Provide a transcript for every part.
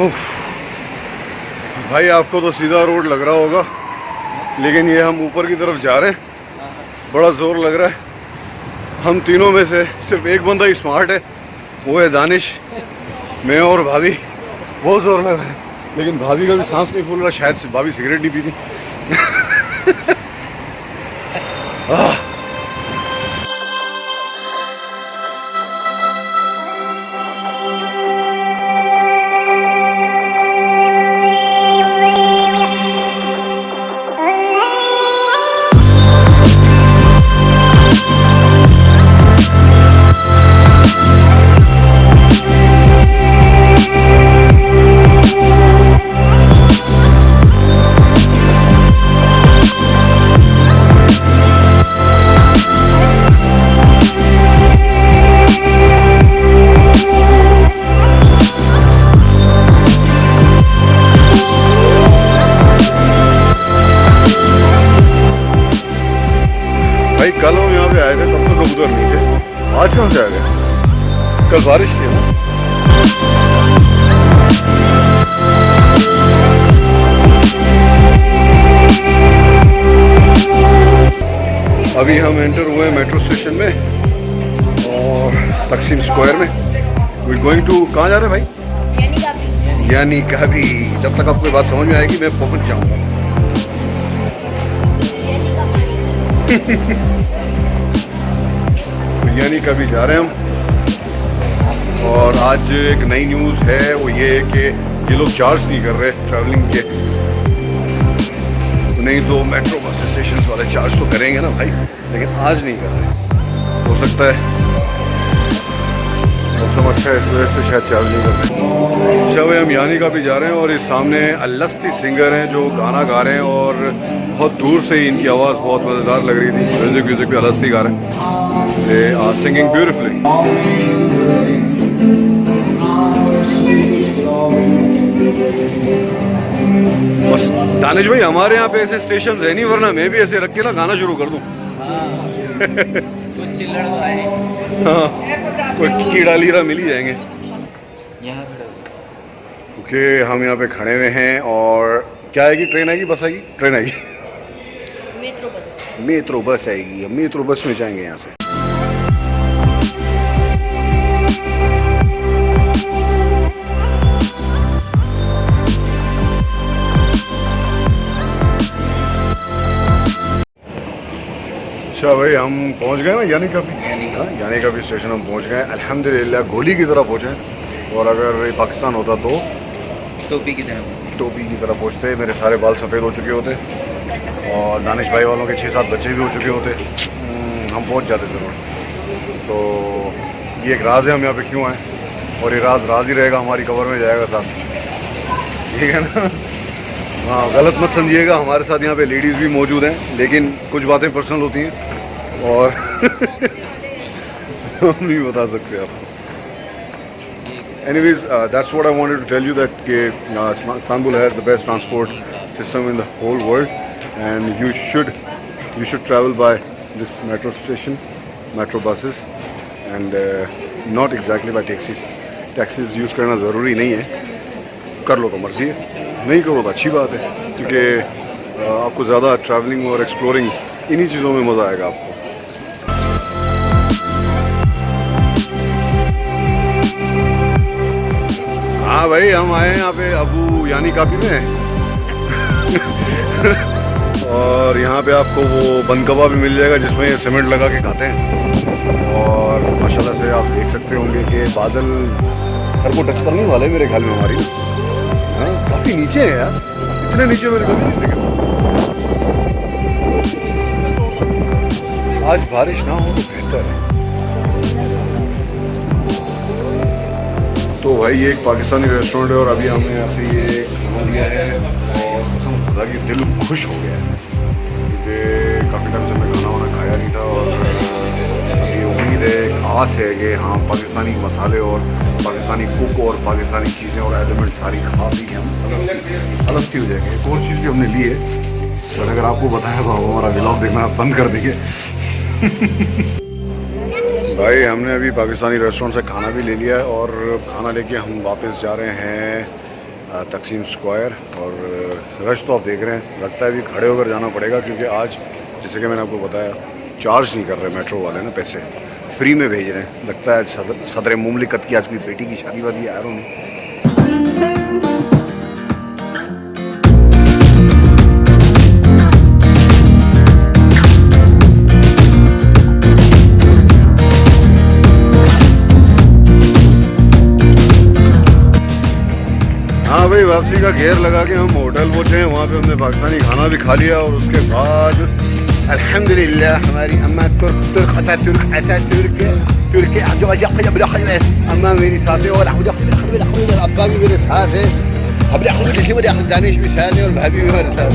उफ, भाई आपको तो सीधा रोड लग रहा होगा, लेकिन ये हम ऊपर की तरफ जा रहे हैं, बड़ा ज़ोर लग रहा है। हम तीनों में से सिर्फ एक बंदा ही स्मार्ट है, वो है दानिश। मैं और भाभी बहुत ज़ोर लग रहा है, लेकिन भाभी का भी सांस नहीं फूल रहा, शायद से भाभी सिगरेट नहीं पीती। भाई कल हम यहाँ पे आए थे, तब तो लोग उधर नहीं थे। आज कहाँ से आ गए? कल बारिश थी ना। अभी हम एंटर हुए हैं मेट्रो स्टेशन में और तकसीम स्क्वायर में। वी गोइंग टू, कहाँ जा रहे हैं भाई? यानी कभी, जब तक आपको बात समझ में आएगी मैं पहुँच जाऊँगा। यानी कभी जा रहे हैं हम। और आज एक नई न्यूज़ है, वो ये है कि ये लोग चार्ज नहीं कर रहे ट्रैवलिंग के। नहीं तो मेट्रो बस स्टेशन वाले चार्ज तो करेंगे ना भाई, लेकिन आज नहीं कर रहे। हो सकता है मौसम अच्छा है, इस वजह से शायद चार्ज नहीं कर रहे। अच्छा भाई, हम यानी का भी जा रहे हैं और इस सामने अलस्ती सिंगर हैं जो गाना गा रहे हैं और बहुत दूर से ही इनकी आवाज़ बहुत मज़ेदार लग रही थी। म्यूज़िक भी अलस्ती गा रहे हैं। They are singing beautifully. बस दानिश भाई, हमारे यहाँ पे ऐसे स्टेशन है नहीं, वरना मैं भी ऐसे रख के ना गाना शुरू कर दूँ। कुछ चिल्लड़ तो आए। हाँ, कोई कीड़ा लीड़ा मिल ही जाएंगे। यहाँ ओके, हम यहाँ पे खड़े हुए हैं और क्या आएगी? ट्रेन आएगी, बस आएगी? ट्रेन आएगी, मेट्रो बस आएगी। हम मेट्रो बस में जाएंगे यहाँ से। अच्छा भाई, हम पहुंच गए ना यानी का भी स्टेशन हम पहुंच गए अल्हम्दुलिल्लाह। गोली की तरह पहुंचे, और अगर ये पाकिस्तान होता तो टोपी की तरह पहुंचते। मेरे सारे बाल सफ़ेद हो चुके होते और दानिश भाई वालों के 6-7 बच्चे भी हो चुके होते। हम पहुंच जाते थे। तो ये एक राज है हम यहाँ पे क्यों आए, और ये राज ही रहेगा, हमारी कवर में जाएगा साथ, ठीक है ना? हाँ, गलत मत समझिएगा, हमारे साथ यहाँ पे लेडीज़ भी मौजूद हैं, लेकिन कुछ बातें पर्सनल होती हैं और हम नहीं बता सकते आपको। Anyways, that's what I wanted to tell you, that Istanbul has the best transport system in the whole world, and you should travel by this metro station, metro buses, and not exactly by taxis. Taxis use करना ज़रूरी नहीं है, कर लो तो मर्जी है, नहीं करो तो अच्छी बात है, क्योंकि आपको ज़्यादा ट्रैवलिंग और एक्सप्लोरिंग इन्हीं चीज़ों में मज़ा आएगा आपको। हाँ भाई, हम आए हैं यहाँ पे अबू यानी काबी में और यहाँ पे आपको वो बन कबाब भी मिल जाएगा जिसमें ये सीमेंट लगा के खाते हैं। और माशाल्लाह से आप देख सकते होंगे कि बादल सर को टच करने वाले मेरे ख्याल में हमारी, हाँ काफ़ी नीचे है यार, इतने नीचे मेरे कभी नहीं देखे। आज बारिश ना हो तो बेहतर है। तो भाई ये एक पाकिस्तानी रेस्टोरेंट है और अभी हमने यहाँ से ये खाना लिया है और कसम खुदा की दिल खुश हो गया है, क्योंकि काफ़ी टाइम से मैं खाना वाना खाया नहीं था। और ये उम्मीद है, आस है कि हाँ पाकिस्तानी मसाले और पाकिस्तानी कुक और पाकिस्तानी चीज़ें और एलिमेंट सारी खा पी के हम अलग हो जाएंगे। एक और चीज़ भी हमने ली है, और अगर आपको बताया तो हमारा व्लॉग देखना बंद कर देंगे। भाई हमने अभी पाकिस्तानी रेस्टोरेंट से खाना भी ले लिया है और खाना लेके हम वापस जा रहे हैं तकसीम स्क्वायर। और रश तो आप देख रहे हैं, लगता है भी खड़े होकर जाना पड़ेगा क्योंकि आज जैसे कि मैंने आपको बताया चार्ज नहीं कर रहे मेट्रो वाले ना, पैसे फ्री में भेज रहे हैं। लगता है सदर मुमलिकत की आज कोई बेटी की शादी वादी आ रहा हूँ। हाँ भाई, वापसी का घेर लगा के हम होटल पहुँचे हैं। वहाँ पे हमने पाकिस्तानी खाना भी खा लिया और उसके बाद अल्हम्दुलिल्लाह हमारी अम्मा तुर्क अम्मा मेरी साथ है और अब्बा भी मेरे साथ है। अब दानिश भी साथ है और भाभी भी हमारे साथ।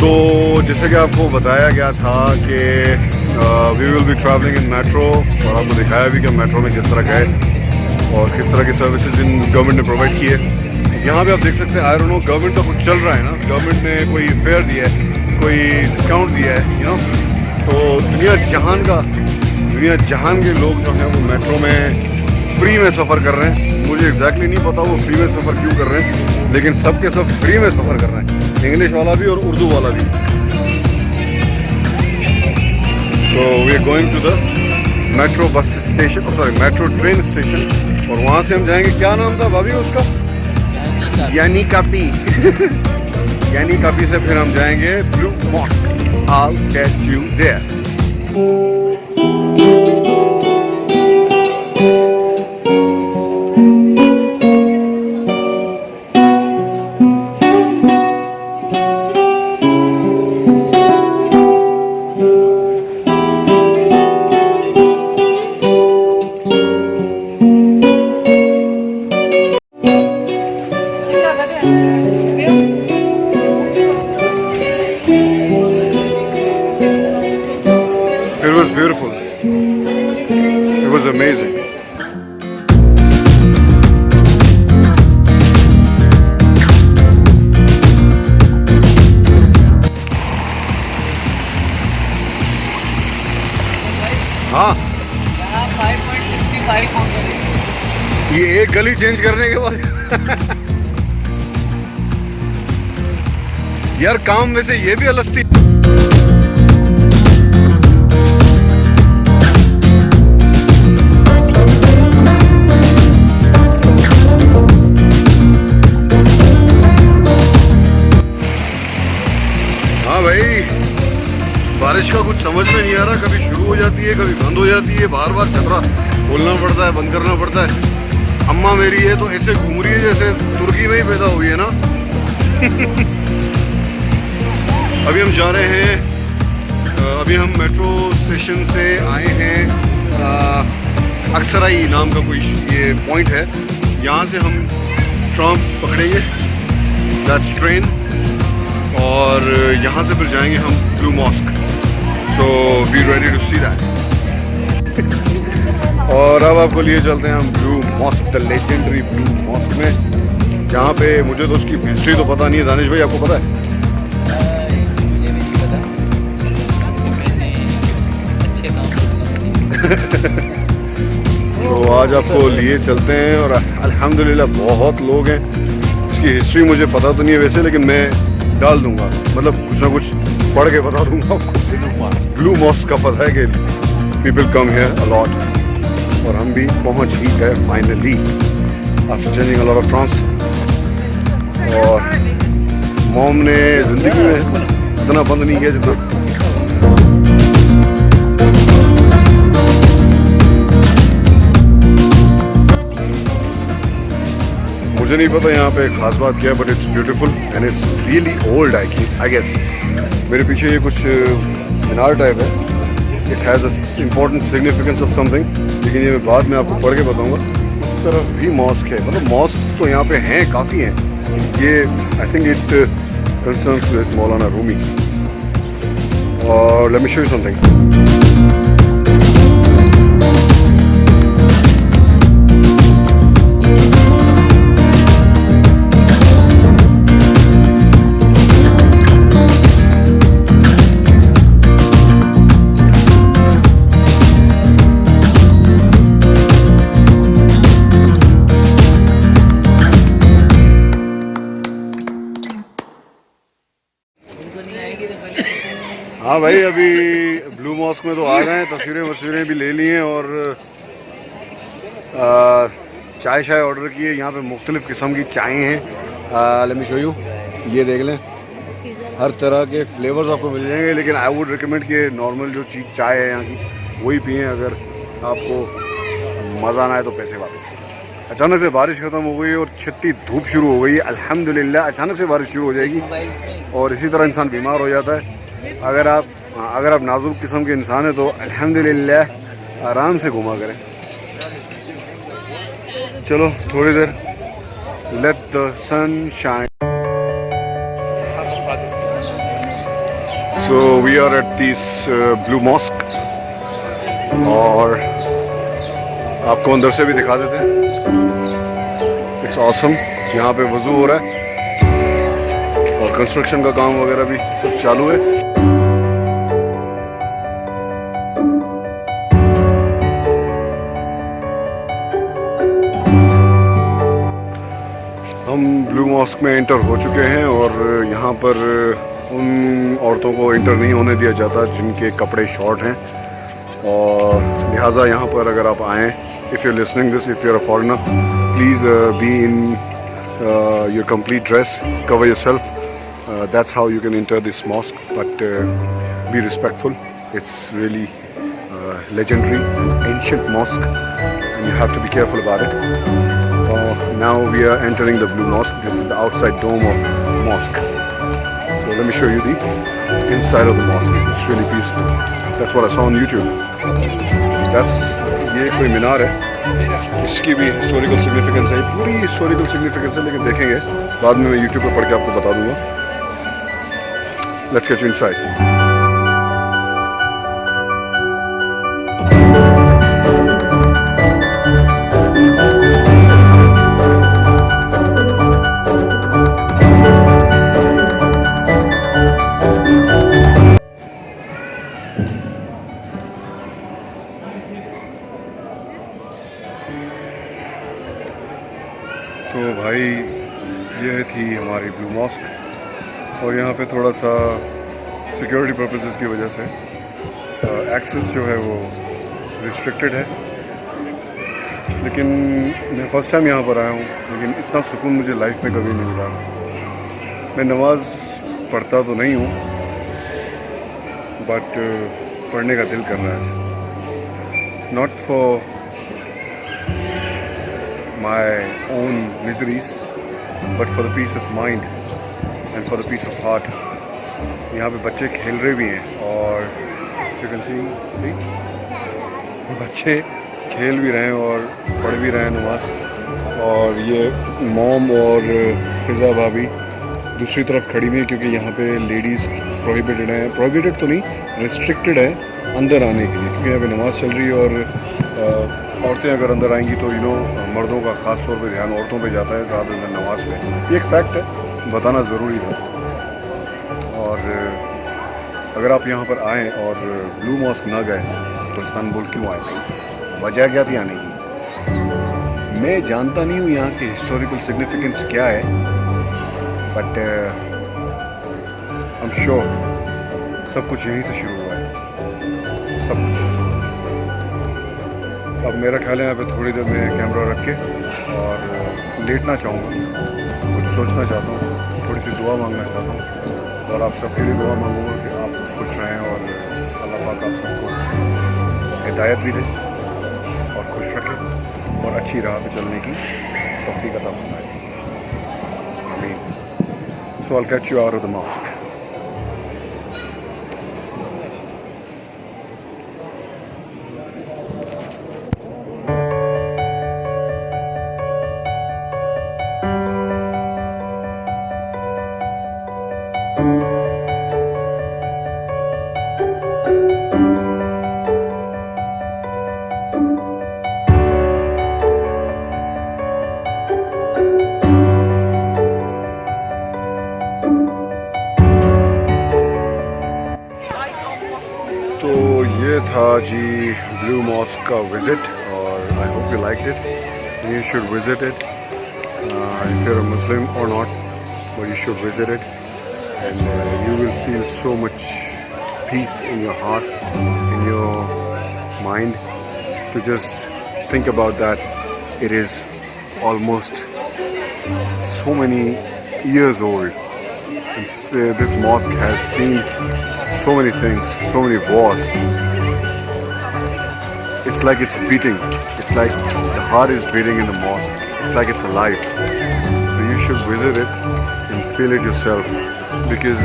तो जैसे कि आपको बताया गया था कि we will be travelling in metro, और आपको दिखाया भी कि मेट्रो में किस तरह का है और किस तरह की सर्विसेज इन गवर्नमेंट ने प्रोवाइड की है। यहाँ पे आप देख सकते हैं, आई डोंट नो गवर्नमेंट का कुछ चल रहा है ना, गवर्नमेंट ने कोई फेयर दिया है, कोई डिस्काउंट दिया है, यू नो। तो दुनिया जहान के लोग जो हैं वो मेट्रो में फ्री में सफ़र कर रहे हैं। मुझे एग्जैक्टली नहीं पता वो फ्री में सफ़र क्यों कर रहे हैं, लेकिन सब के सब फ्री में सफ़र कर रहे हैं, इंग्लिश वाला भी और उर्दू वाला भी। तो we are going to the metro bus station, sorry metro train station, और वहाँ से हम जाएंगे, क्या नाम था भाभी उसका, यानी कापी यानी कापी से फिर हम जाएंगे blue mosque. I'll catch you there. It was beautiful. It was amazing. हाँ, ये एक गली चेंज करने के बाद यार काम में से ये भी अलग थी। हाँ भाई, बारिश का कुछ समझ में नहीं आ रहा, कभी शुरू हो जाती है कभी बंद हो जाती है, बार बार छतरा खोलना पड़ता है, बंद करना पड़ता है। अम्मा मेरी है तो ऐसे घूम रही है जैसे तुर्की में ही पैदा हुई है ना। अभी हम जा रहे हैं, अभी हम मेट्रो स्टेशन से आए हैं, अक्सराई नाम का कोई ये पॉइंट है, यहाँ से हम ट्राम पकड़ेंगे, दैट्स ट्रेन, और यहाँ से फिर जाएंगे हम blue mosque. So be ready to see that. और अब आपको लिए चलते हैं हम blue mosque, the legendary blue mosque में, जहाँ पे मुझे तो उसकी हिस्ट्री तो पता नहीं है। दानिश भाई आपको पता है? मुझे भी नहीं पता, मैंने अच्छे काम तो आज आपको लिए चलते हैं, और अल्हम्दुलिल्लाह बहुत लोग हैं। इसकी हिस्ट्री मुझे पता तो नहीं है वैसे, लेकिन मैं डाल दूंगा, मतलब कुछ ना कुछ पढ़ के बता दूंगा आपको। ब्लू मॉस्क का पता है कि people come here a lot, और हम भी पहुंच ही गए finally after changing a lot of trains. और मॉम ने ज़िंदगी में इतना बंद नहीं किया जितना। मुझे नहीं पता यहाँ पे खास बात क्या है, but it's beautiful and it's really old I guess. मेरे पीछे ये कुछ मीनार टाइप है, it has a important significance of something, लेकिन ये मैं बाद में आपको पढ़ के बताऊँगा। उस तरफ भी मॉस्क है, मतलब मॉस्क तो यहाँ पे हैं, काफ़ी हैं। ये I think it concerns with मौलाना रूमी। और let me show you something. हाँ भाई, अभी ब्लू मॉस्क में तो आ गए हैं, तस्वीरें भी ले ली हैं और चाय ऑर्डर की है। यहाँ पे मुख्तलिफ़ किस्म की चाय हैं। लेट मी शो यू, ये देख लें, हर तरह के फ्लेवर्स आपको मिल जाएंगे, लेकिन आई वुड रिकमेंड कि नॉर्मल जो चीज़ चाय है यहाँ की वही पिएँ। अगर आपको मज़ा ना आए तो पैसे वापस। अचानक से बारिश ख़त्म हो गई और छत्ती धूप शुरू हो गई है। अल्हम्दुलिल्लाह, अचानक से बारिश शुरू हो जाएगी और इसी तरह इंसान बीमार हो जाता है। अगर आप नाजुक किस्म के इंसान हैं तो अल्हम्दुलिल्लाह आराम से घुमा करें। चलो थोड़ी देर, let the sun shine. So we are at this Blue Mosque और आपको अंदर से भी दिखा देते हैं। It's awesome. यहाँ पे वज़ू हो रहा है और कंस्ट्रक्शन का काम वगैरह भी सब चालू है। हम ब्लू मॉस्क में एंटर हो चुके हैं और यहाँ पर उन औरतों को एंटर नहीं होने दिया जाता जिनके कपड़े शॉर्ट हैं, और लिहाजा यहाँ पर अगर आप आएँ, if you are listening this, if you are a foreigner, please be in your complete dress, cover yourself. That's how you can enter this mosque, but be respectful. It's really legendary, ancient mosque, and you have to be careful about it. Now we are entering the blue mosque. This is the outside dome of mosque. So let me show you the inside of the mosque. It's really peaceful. That's what I saw on YouTube. ये कोई मीनार है, इसकी भी historical significance है, पूरी historical significance है, लेकिन देखेंगे बाद में, मैं YouTube पे पढ़ के आपको बता दूंगा. Let's get you inside. तो भाई ये थी हमारी ब्लू मॉस्क, और यहाँ पे थोड़ा सा सिक्योरिटी पर्पसेस की वजह से एक्सेस जो है वो रिस्ट्रिक्टेड है, लेकिन मैं फ़र्स्ट टाइम यहाँ पर आया हूँ, लेकिन इतना सुकून मुझे लाइफ में कभी नहीं मिला. मैं नमाज़ पढ़ता तो नहीं हूँ, बट पढ़ने का दिल कर रहा है. Not for my own miseries, but for the peace of mind and for the peace of heart. यहाँ पे बच्चे खेल रहे भी हैं, और यू कैन सी बच्चे खेल भी रहे हैं और पढ़ भी रहे हैं नमाज. और ये मॉम और फिज़ा भाभी दूसरी तरफ खड़ी हुई है, क्योंकि यहाँ पे लेडीज़ प्रोहिबिटेड हैं. प्रोहिबिटेड तो नहीं, रिस्ट्रिक्टेड है अंदर आने के लिए, क्योंकि यहाँ पे नमाज चल रही है. और औरतें अगर अंदर आएंगी तो मर्दों का ख़ास तौर पे ध्यान औरतों पे जाता है ज़्यादा देर नमाज पे. ये एक फैक्ट है, बताना ज़रूरी था. और अगर आप यहाँ पर आएँ और ब्लू मॉस्क ना गए तो इस्तांबुल क्यों आए भाई? वजह क्या थी आने की? मैं जानता नहीं हूँ यहाँ की हिस्टोरिकल सिग्निफिकेंस क्या है, बट आई एम श्योर सब कुछ यहीं से शुरू हुआ है, सब कुछ. अब मेरा ख्याल है यहाँ पे थोड़ी देर में कैमरा रख के और लेटना चाहूँगा, कुछ सोचना चाहता हूँ, थोड़ी सी दुआ मांगना चाहता हूँ, और आप सबके लिए दुआ मांगूंगा कि आप सब खुश रहें और अल्लाह पाक आप सबको हिदायत भी दे और खुश रखे और अच्छी राह पे चलने की तौफीक अता फरमाए. आमीन. So I will get you out of the mosque. तो ये था जी ब्लू मॉस्क का विज़िट, और I hope you like it. You should visit it if you are Muslim और not, but you should visit it, and you will feel so much peace in your heart, in your mind, to just think about that. It is almost so many years old. This mosque has seen so many things, so many wars. It's like it's beating. It's like the heart is beating in the mosque. It's like it's alive. So you should visit it and feel it yourself, because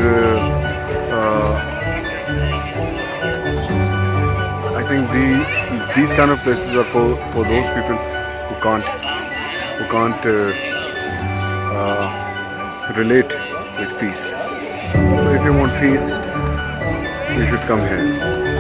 I think these kind of places are for those people who can't relate with peace. So if you want peace, you should come here.